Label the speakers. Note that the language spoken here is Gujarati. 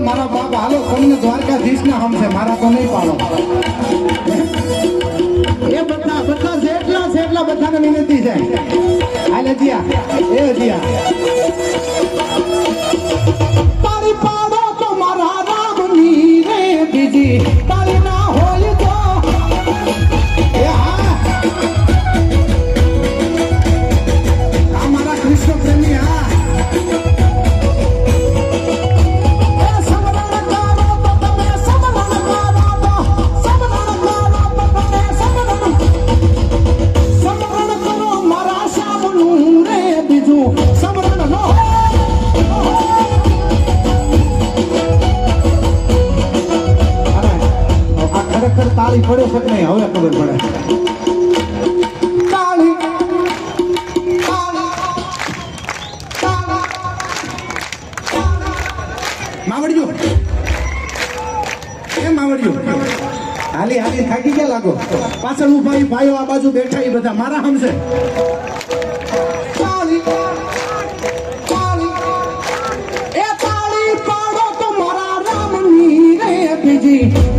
Speaker 1: મારા બાપ હાલો તમને દ્વારકાધીશ ના હમશે મારા તો નહીં પાડો એ બધા જેટલા બધાને વિનંતી છે હાલે જીયા એ જીયા તારી પાડો તો મારા રામની રે બીજી તારી ના હોય તો એ હા આ મારા કૃષ્ણ પ્રેમી હા તાળી પડે છે કે નહીં હવે ખબર પડે તાળી માવડિયો એ માવડિયો હાલી થાકી ગયા લાગો પાછળ ઉભા ભાઈઓ આ બાજુ બેઠા એ બધા મારા હમશે તાળી એ તાળી પાડો તો મારા રામની રે બીજી